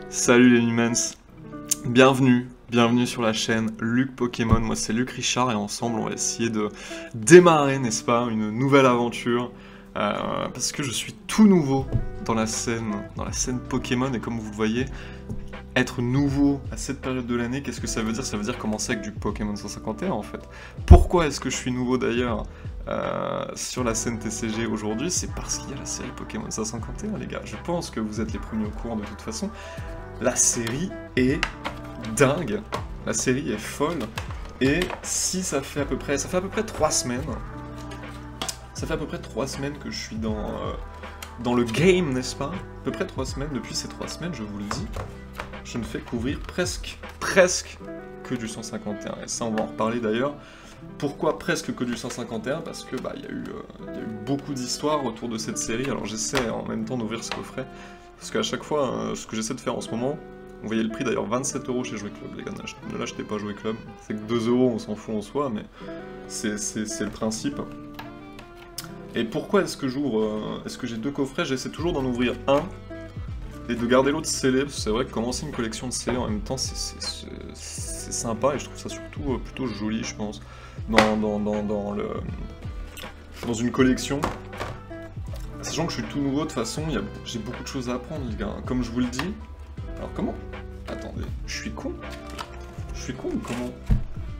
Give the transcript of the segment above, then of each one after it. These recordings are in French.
Salut les humans, bienvenue sur la chaîne Luc Pokémon, moi c'est Luc Richard et ensemble on va essayer de démarrer, n'est-ce pas, une nouvelle aventure parce que je suis tout nouveau dans la scène Pokémon et comme vous le voyez, être nouveau à cette période de l'année, qu'est-ce que ça veut dire? Ça veut dire commencer avec du Pokémon 151 en fait. Pourquoi est-ce que je suis nouveau d'ailleurs sur la scène TCG aujourd'hui? C'est parce qu'il y a la série Pokémon 151 les gars, je pense que vous êtes les premiers au courant de toute façon. La série est dingue, la série est folle, et si ça fait à peu près 3 semaines, que je suis dans le game, n'est-ce pas? À peu près 3 semaines, depuis ces 3 semaines, je vous le dis, je ne fais couvrir presque que du 151, et ça on va en reparler d'ailleurs. Pourquoi presque que du 151? Parce que il y a eu beaucoup d'histoires autour de cette série, alors j'essaie en même temps d'ouvrir ce coffret, parce qu'à chaque fois, ce que j'essaie de faire en ce moment, vous voyez le prix d'ailleurs, 27 € chez Jouet Club, les gars, ne l'achetez pas Jouet Club, c'est que 2 €, on s'en fout en soi, mais c'est le principe. Et pourquoi est-ce que j'ouvre, est-ce que j'ai 2 coffrets? J'essaie toujours d'en ouvrir un, et de garder l'autre scellé, parce que c'est vrai que commencer une collection de scellés en même temps, c'est sympa, et je trouve ça surtout plutôt joli, je pense, dans une collection. Sachant que je suis tout nouveau, de toute façon, j'ai beaucoup de choses à apprendre, les gars. Comme je vous le dis... Alors comment? Attendez, je suis con? Je suis con ou comment?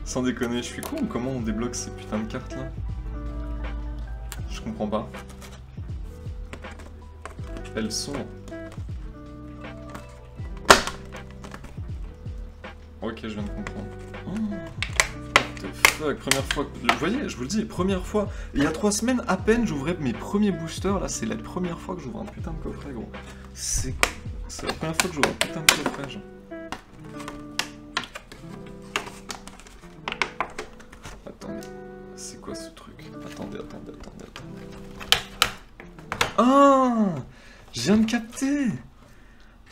Sans déconner, je suis con ou comment on débloque ces putains de cartes, là? Je comprends pas. Elles sont... Ok, je viens de comprendre. Fuck, première fois, vous voyez, je vous le dis, première fois, il y a 3 semaines à peine j'ouvrais mes premiers boosters, là c'est la première fois que j'ouvre un putain de coffret gros, c'est la première fois que j'ouvre un putain de coffret genre. Attendez, c'est quoi ce truc? Attendez. Ah, je viens de capter.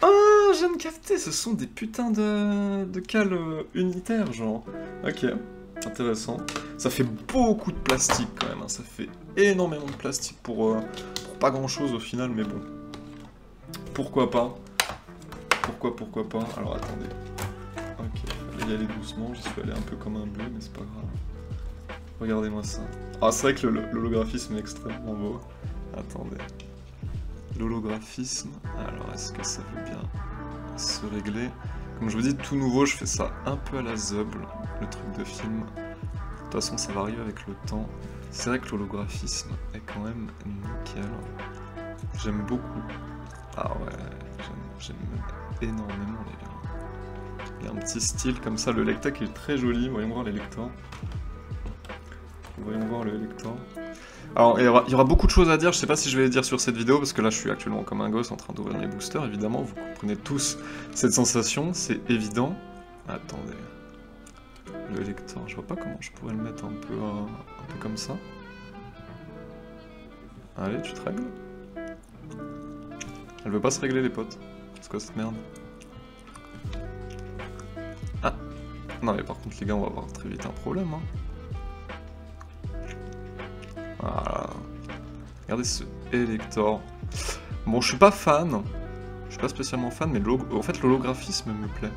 Ah, je viens de capter, ce sont des putains de cales unitaires genre, ok. Intéressant. Ça fait beaucoup de plastique quand même, hein. Ça fait énormément de plastique pour pas grand chose au final, mais bon. Pourquoi pas? Pourquoi pas? Alors attendez. Ok, fallait y aller doucement, j'y suis allé un peu comme un bleu, mais c'est pas grave. Regardez-moi ça. Ah, c'est vrai que l'holographisme est extrêmement beau. Attendez. L'holographisme, alors est-ce que ça veut bien se régler? Comme je vous dis, tout nouveau, je fais ça un peu à la Zeuble, le truc de film. De toute façon, ça va arriver avec le temps. C'est vrai que l'holographisme est quand même nickel. J'aime beaucoup. Ah ouais, j'aime énormément les gars. Il y a un petit style comme ça, le Lectec est très joli, voyons voir les lecteurs. Alors, il y aura beaucoup de choses à dire, je sais pas si je vais les dire sur cette vidéo, parce que là je suis actuellement comme un gosse en train d'ouvrir mes boosters, évidemment, vous comprenez tous cette sensation, c'est évident. Attendez. Le lecteur, je vois pas comment je pourrais le mettre un peu comme ça. Allez, tu te règles. Elle veut pas se régler les potes. C'est quoi cette merde? Ah. Non mais par contre les gars, on va avoir très vite un problème, hein. Voilà. Regardez ce Elector. Bon, je suis pas fan. Je suis pas spécialement fan, mais en fait, l'holographisme me plaît.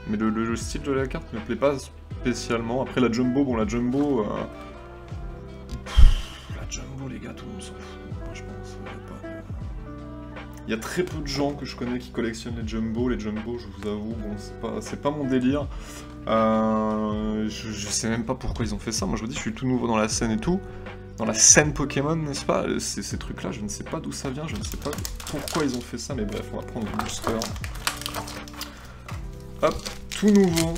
Mais le style de la carte me plaît pas spécialement. Après, la Jumbo, bon, la Jumbo, les gars, tout le monde s'en fout. Moi, je pense. Il y a très peu de gens que je connais qui collectionnent les Jumbo. Les Jumbo, je vous avoue, bon, c'est pas mon délire. Je sais même pas pourquoi ils ont fait ça. Moi, je vous dis, je suis tout nouveau dans la scène et tout. Dans la scène Pokémon, n'est-ce pas? Ces trucs-là, je ne sais pas d'où ça vient, je ne sais pas pourquoi ils ont fait ça, mais bref, on va prendre le booster. Hop, tout nouveau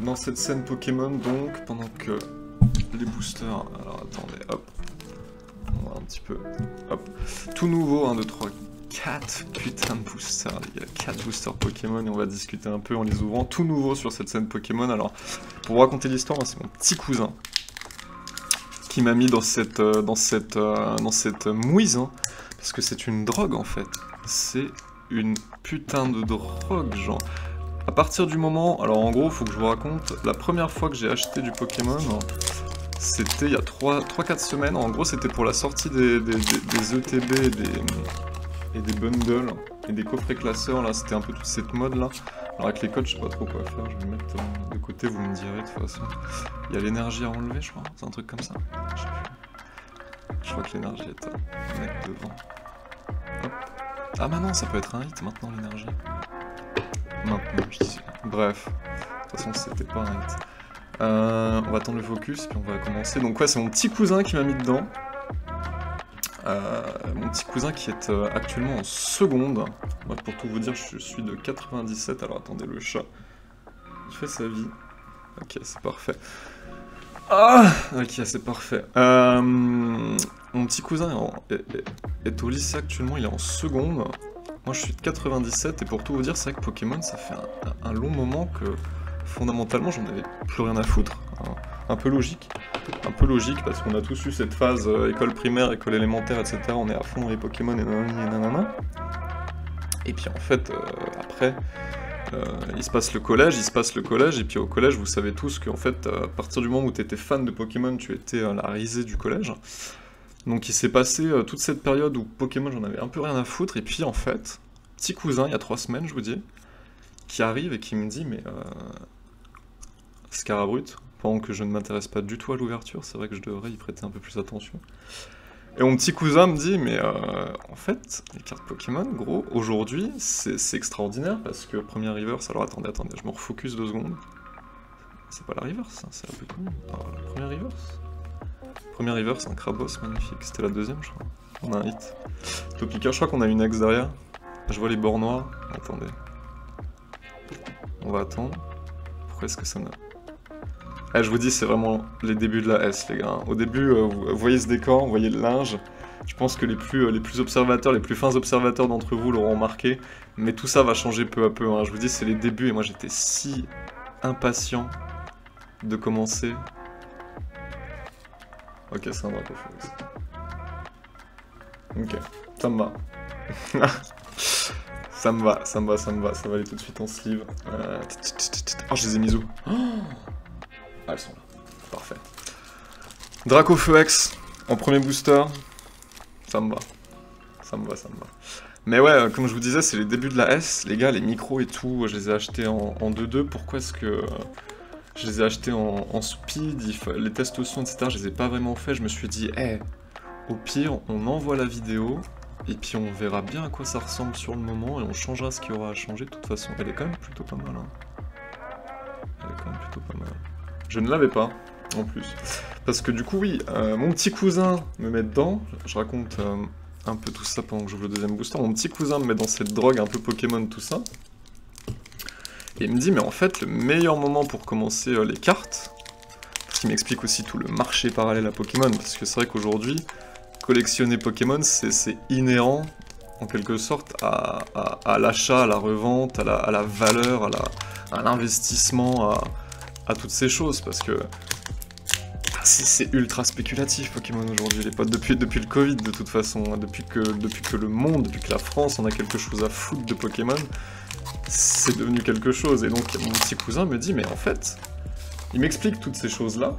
dans cette scène Pokémon, donc, pendant que les boosters... Alors, attendez, hop. On va un petit peu... Hop. Tout nouveau, 1, 2, 3, 4 putain de boosters, les gars. 4 boosters Pokémon, et on va discuter un peu en les ouvrant. Tout nouveau sur cette scène Pokémon. Alors, pour vous raconter l'histoire, c'est mon petit cousin qui m'a mis dans cette mouise, hein, parce que c'est une drogue en fait. C'est une putain de drogue, genre. À partir du moment, alors en gros, faut que je vous raconte, la première fois que j'ai acheté du Pokémon, c'était il y a 3-4 semaines. En gros, c'était pour la sortie des ETB et des bundles. et des coffrets classeurs, là, c'était un peu toute cette mode là. Alors avec les codes, je sais pas trop quoi faire, je vais le mettre de côté, vous me direz de toute façon. Il y a l'énergie à enlever, je crois, c'est un truc comme ça. Je sais plus. Je crois que l'énergie est à mettre devant. Hop. Ah bah non, ça peut être un hit maintenant, l'énergie. Maintenant, je disais. Bref, de toute façon, c'était pas un hit. On va attendre le focus, puis on va commencer. Donc ouais, c'est mon petit cousin qui m'a mis dedans. Mon petit cousin qui est actuellement en seconde. Moi, pour tout vous dire, je suis de 97. Alors attendez, le chat, il fait sa vie. Ok, c'est parfait. Ah, ok, c'est parfait. Mon petit cousin est au lycée actuellement, il est en seconde. Moi, je suis de 97, et pour tout vous dire, c'est vrai que Pokémon, ça fait un long moment que, fondamentalement, j'en avais plus rien à foutre. Hein. Un peu logique, parce qu'on a tous eu cette phase école primaire, école élémentaire, etc. On est à fond dans les Pokémon et nanana. Et puis en fait, après, il se passe le collège, et puis au collège, vous savez tous qu'en fait, à partir du moment où tu étais fan de Pokémon, tu étais la risée du collège. Donc il s'est passé toute cette période où Pokémon, j'en avais un peu rien à foutre, et puis en fait, petit cousin, il y a 3 semaines, je vous dis, qui arrive et qui me dit, mais Scarabrut, pendant que je ne m'intéresse pas du tout à l'ouverture, c'est vrai que je devrais y prêter un peu plus attention. Et mon petit cousin me dit, mais en fait, les cartes Pokémon, gros, aujourd'hui, c'est extraordinaire, parce que première reverse, alors attendez, je me refocus 2 secondes. C'est pas la reverse, hein, c'est un peu connu. Alors, la première reverse. Première reverse, un Crabos, magnifique, c'était la deuxième, je crois. On a un hit. Topica, je crois qu'on a une ex derrière. Je vois les bords noirs, attendez. On va attendre. Pourquoi est-ce que ça me... Ah, je vous dis, c'est vraiment les débuts de la S, les gars. Au début, vous voyez ce décor, vous voyez le linge. Je pense que les plus observateurs, les plus fins observateurs d'entre vous l'auront remarqué. Mais tout ça va changer peu à peu. Hein. Je vous dis, c'est les débuts. Et moi, j'étais si impatient de commencer. Ok, c'est un drapeau feu. Ok, ça me va. Ça me va. Ça va aller tout de suite en sleeve. Oh, je les ai mis où? Ah, elles sont là. Parfait. Dracofeu X en premier booster. Ça me va. Mais ouais, comme je vous disais, c'est les débuts de la S. Les gars, les micros et tout, je les ai achetés en 2-2. Pourquoi est-ce que je les ai achetés en speed? Les tests son, etc., je les ai pas vraiment fait. Je me suis dit, au pire, on envoie la vidéo. Et puis on verra bien à quoi ça ressemble sur le moment. Et on changera ce qu'il y aura à changer. De toute façon, elle est quand même plutôt pas mal. Je ne l'avais pas, en plus. Parce que du coup, oui, mon petit cousin me met dedans. Je raconte un peu tout ça pendant que j'ouvre le deuxième booster. Mon petit cousin me met dans cette drogue un peu Pokémon, tout ça. Et il me dit, mais en fait, le meilleur moment pour commencer les cartes, parce qu'il m'explique aussi tout le marché parallèle à Pokémon, parce que c'est vrai qu'aujourd'hui, collectionner Pokémon, c'est inhérent, en quelque sorte, à l'achat, à la revente, à la valeur, à l'investissement, à toutes ces choses, parce que c'est ultra spéculatif Pokémon aujourd'hui, les potes, depuis le Covid de toute façon, hein, depuis que le monde, depuis que la France en a quelque chose à foutre de Pokémon, c'est devenu quelque chose, et donc mon petit cousin me dit, mais en fait, il m'explique toutes ces choses-là,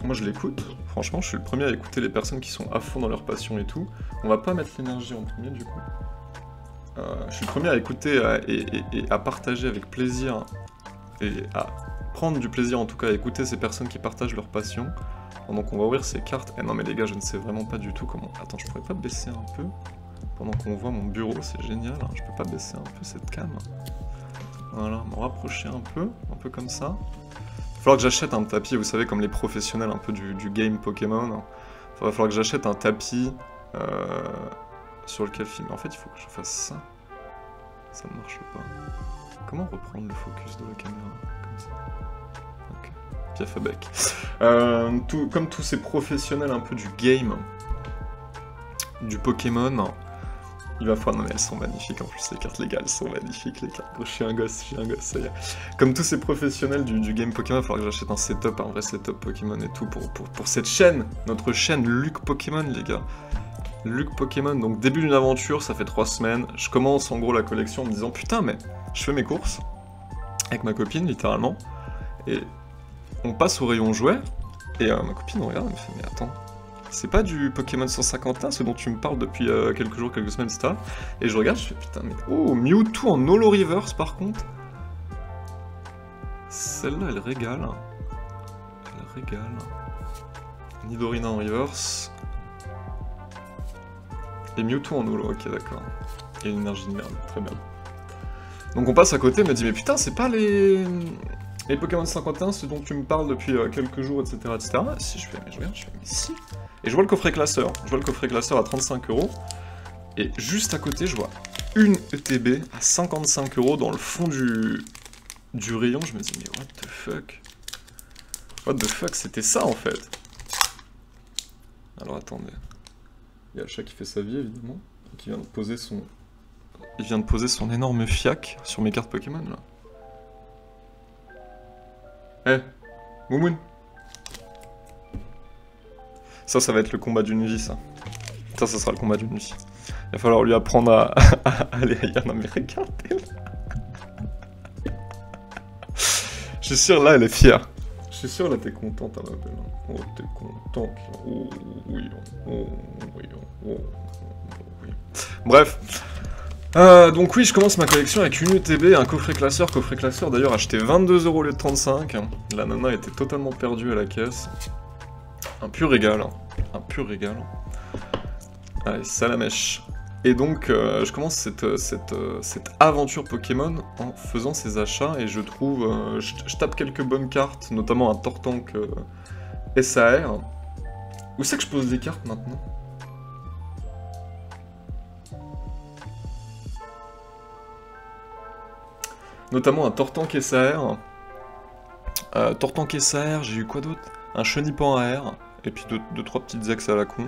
moi je l'écoute, franchement je suis le premier à écouter les personnes qui sont à fond dans leur passion et tout, on va pas mettre l'énergie en premier du coup, je suis le premier à écouter et à partager avec plaisir, et à prendre du plaisir en tout cas à écouter ces personnes qui partagent leur passion. Donc on va ouvrir ces cartes. Non mais les gars, je ne sais vraiment pas du tout comment... Attends, je pourrais pas baisser un peu? Pendant qu'on voit mon bureau, c'est génial, hein. Je peux pas baisser un peu cette cam? Voilà, me rapprocher un peu comme ça. Il va falloir que j'achète un tapis, vous savez, comme les professionnels un peu du game Pokémon. Il va falloir que j'achète un tapis sur lequel filmer. En fait, il faut que je fasse ça. Ça ne marche pas. Comment reprendre le focus de la caméra comme ça? Ok, Piaf à bec. Comme tous ces professionnels un peu du game, du Pokémon, il va falloir... Non mais elles sont magnifiques en plus, les cartes légales sont magnifiques, les cartes... Je suis un gosse, ça y est. Comme tous ces professionnels du game Pokémon, il va falloir que j'achète un setup, un vrai setup Pokémon et tout, pour cette chaîne, notre chaîne Luc Pokémon, les gars. Luc Pokémon, donc début d'une aventure, ça fait 3 semaines, je commence en gros la collection en me disant putain mais je fais mes courses avec ma copine littéralement, et on passe au rayon jouets, et ma copine regarde, elle me fait mais attends, C'est pas du Pokémon 151, ce dont tu me parles depuis quelques jours, quelques semaines, etc. Et je regarde, je fais putain, mais oh, Mewtwo en Holo Reverse par contre. Celle-là, elle régale. Elle régale. Nidorina en Reverse. Et Mewtwo en Holo, ok, d'accord. Et une énergie de merde, très bien. Donc on passe à côté, me dit, mais putain, c'est pas les Pokémon 51, ce dont tu me parles depuis quelques jours, etc., etc. Si, je fais, mais je regarde, je fais, mais si. Et je vois le coffret classeur. Je vois le coffret classeur à 35 €. Et juste à côté, je vois une ETB à 55 € dans le fond du rayon. Je me dis, mais what the fuck? What the fuck, c'était ça en fait. Alors attendez. Il y a le chat qui fait sa vie évidemment. Et qui vient de poser son... Il vient de poser son énorme fiac sur mes cartes Pokémon là. Eh, hey, Moumoun. Ça va être le combat d'une vie, ça. Ça sera le combat d'une vie. Il va falloir lui apprendre à aller ailleurs. Non mais regardez là. Je suis sûr, là, elle est fière. Je suis sûr, là, t'es contente, hein, ma belle. Oh, t'es contente. Oh, oui. Oh, oui. Oh, oui. Bref. Donc oui, je commence ma collection avec une UTB, un coffret classeur d'ailleurs acheté 22 € au lieu de 35. La nana était totalement perdue à la caisse. Un pur régal, un pur régal. Allez, salamèche. Et donc, je commence cette aventure Pokémon en faisant ces achats, et je trouve... je tape quelques bonnes cartes, notamment un Tortank SAR. Où c'est que je pose des cartes maintenant? Notamment un Tortank SAR. Tortank SAR, j'ai eu quoi d'autre? Un Chenipan AR, et puis deux trois petites ex à la con.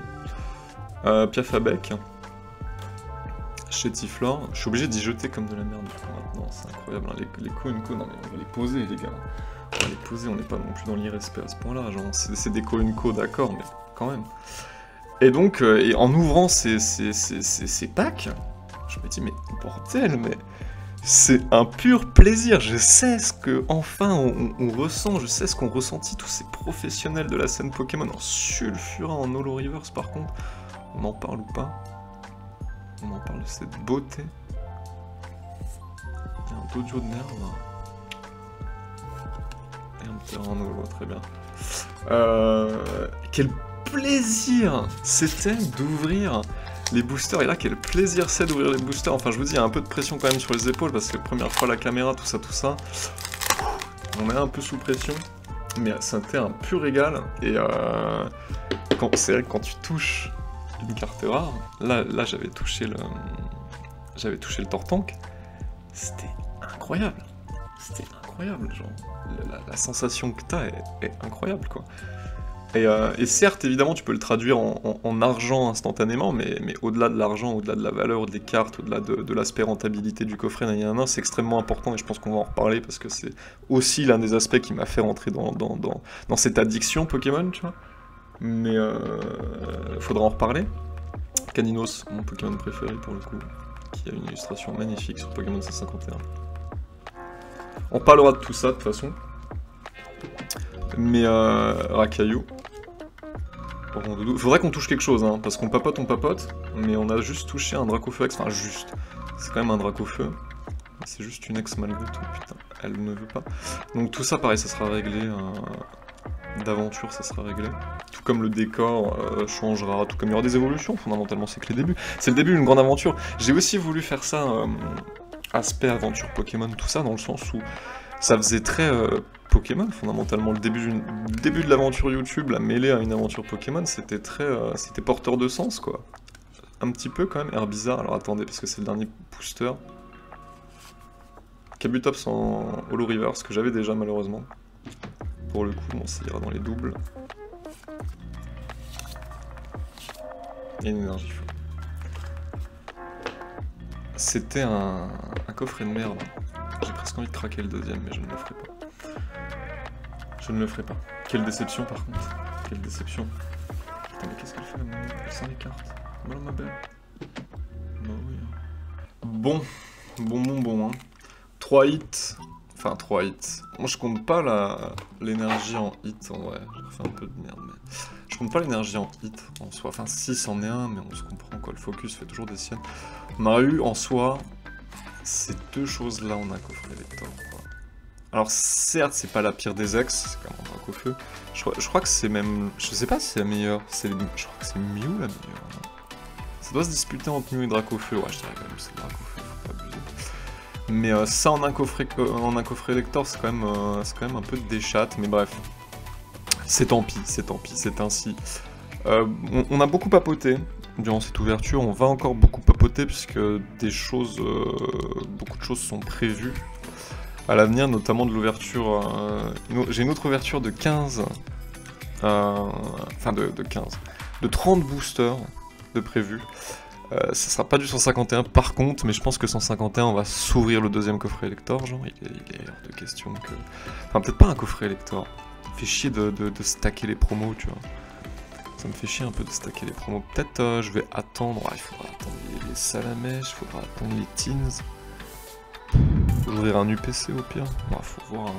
Piafabec. Chétiflore. Je suis obligé d'y jeter comme de la merde maintenant, c'est incroyable. Hein. Les Koenko, non mais on va les poser les gars. On va les poser, on n'est pas non plus dans l'irrespect à ce point-là. Genre, c'est des Koenko, d'accord, mais quand même. Et donc, et en ouvrant ces packs, je me dis, mais bordel, mais... C'est un pur plaisir, je sais ce que enfin on ressent, je sais ce qu'ont ressenti tous ces professionnels de la scène Pokémon en sulfurant en Holo Reverse par contre. On en parle ou pas? On en parle de cette beauté. Il y a un dojo de merde là. Et un petit en Holo, très bien. Quel plaisir c'était d'ouvrir les boosters, et là quel plaisir c'est d'ouvrir les boosters. Enfin je vous dis, il y a un peu de pression quand même sur les épaules parce que première fois la caméra, tout ça, on est un peu sous pression, mais c'était un pur régal. Et c'est vrai que quand tu touches une carte rare, là j'avais touché le Tortank, c'était incroyable, genre la sensation que t'as est incroyable quoi. Et certes, évidemment, tu peux le traduire en argent instantanément, mais au-delà de l'argent, au-delà de la valeur des cartes, au-delà de l'aspect rentabilité du coffret, c'est extrêmement important, et je pense qu'on va en reparler, parce que c'est aussi l'un des aspects qui m'a fait rentrer dans cette addiction Pokémon, tu vois. Mais faudra en reparler. Caninos, mon Pokémon préféré pour le coup, qui a une illustration magnifique sur Pokémon 151. On parlera de tout ça, de toute façon. Mais Rakaillou. Faudrait qu'on touche quelque chose, hein, parce qu'on papote, mais on a juste touché un Dracofeu X, enfin juste, c'est quand même un Dracofeu, c'est juste une ex malgré tout, putain, elle ne veut pas. Donc tout ça pareil, ça sera réglé, d'aventure ça sera réglé, tout comme le décor changera, tout comme il y aura des évolutions, fondamentalement c'est que les débuts, c'est le début d'une grande aventure. J'ai aussi voulu faire ça, aspect aventure Pokémon, tout ça, dans le sens où ça faisait très... Pokémon, fondamentalement, le début de l'aventure YouTube, la mêlée à une aventure Pokémon, c'était très... c'était porteur de sens, quoi. Un petit peu, quand même. Herbizarre, alors attendez, parce que c'est le dernier booster. Kabutops en Holo Reverse, que j'avais déjà, malheureusement. Pour le coup, bon, ça ira dans les doubles. Et une énergie fou. C'était un coffret de merde. J'ai presque envie de craquer le deuxième, mais je ne le ferai pas. Je ne le ferai pas. Quelle déception par contre. Quelle déception. Putain mais qu'est-ce qu'elle fait la mamie? Elle sent les cartes. Voilà ma belle. Bah oui. Bon. Hein. 3 hits. Enfin 3 hits. Moi je compte pas l'énergie en hit en vrai. J'ai fait un peu de merde mais... Je compte pas l'énergie en hit en soi, enfin si c'en est un, mais on se comprend quoi, le focus fait toujours des siennes. On a eu en soi ces deux choses là en un coffret lector quoi. Alors certes c'est pas la pire des ex, c'est quand même un Dracofeu. Je crois que c'est même, je sais pas si c'est la meilleure, je crois que c'est Mew la meilleure. Non, ça doit se disputer entre Mew et Dracofeu, ouais je dirais quand même que c'est Dracofeu, faut pas abuser. Mais ça en un coffret lector c'est quand même un peu de déchatte, mais bref. C'est tant pis, c'est ainsi. On a beaucoup papoté durant cette ouverture, on va encore beaucoup papoter puisque beaucoup de choses sont prévues à l'avenir, notamment de l'ouverture. J'ai une autre ouverture de 15, enfin de 15, de 30 boosters de prévu. Ça sera pas du 151 par contre, mais je pense que 151 on va s'ouvrir le deuxième coffret Elector, genre il est hors de question que... Enfin peut-être pas un coffret Elector, ça me fait chier de stacker les promos, tu vois. Ça me fait chier un peu de stacker les promos. Peut-être je vais attendre, il faudra attendre les salamèches, il faudra attendre les teens. Faut ouvrir un UPC au pire. Bah, faut voir.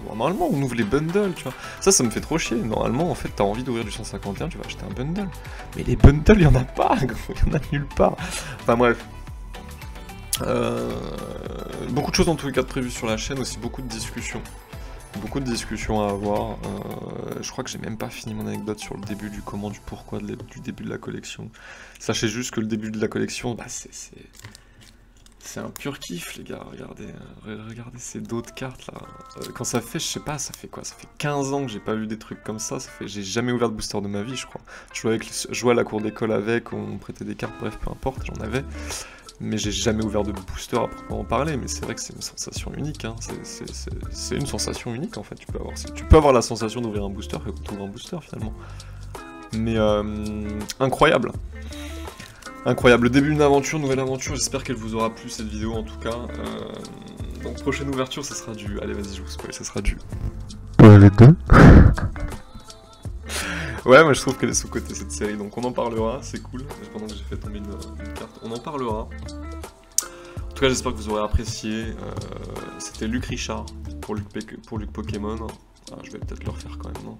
Normalement, on ouvre les bundles, tu vois. Ça me fait trop chier. Normalement, en fait, t'as envie d'ouvrir du 151, tu vas acheter un bundle. Mais les bundles, y en a pas, gros. Y en a nulle part. Enfin, bref. Beaucoup de choses en tous les cas de prévues sur la chaîne, aussi beaucoup de discussions. Beaucoup de discussions à avoir. Je crois que j'ai même pas fini mon anecdote sur le début, du comment, du pourquoi du début de la collection. Sachez juste que le début de la collection, bah, c'est un pur kiff, les gars. Regardez ces dos de cartes là. Quand ça fait, je sais pas, ça fait quoi? Ça fait 15 ans que j'ai pas vu des trucs comme ça. J'ai jamais ouvert de booster de ma vie, je crois. Je jouais à la cour d'école avec, on me prêtait des cartes, bref, peu importe, j'en avais. Mais j'ai jamais ouvert de booster à proprement parler. Mais c'est vrai que c'est une sensation unique. Hein. C'est une sensation unique en fait. Tu peux avoir la sensation d'ouvrir un booster que quand tu ouvres un booster finalement. Mais incroyable. Incroyable, le début d'une aventure, nouvelle aventure, j'espère qu'elle vous aura plu cette vidéo en tout cas. Donc prochaine ouverture, ça sera du... Allez vas-y, je vous spoil, ça sera du... Les deux. Ouais, moi je trouve qu'elle est sous-cotée cette série, donc on en parlera, c'est cool. Pendant que j'ai fait tomber une carte, on en parlera. En tout cas, j'espère que vous aurez apprécié. C'était Luc Richard pour Luc Pokémon. Ah, je vais peut-être le refaire quand même, non?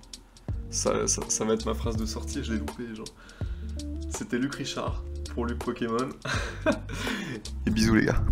Ça va être ma phrase de sortie, je l'ai loupé, genre. C'était Luc Richard pour Luc Pokémon. Et bisous les gars.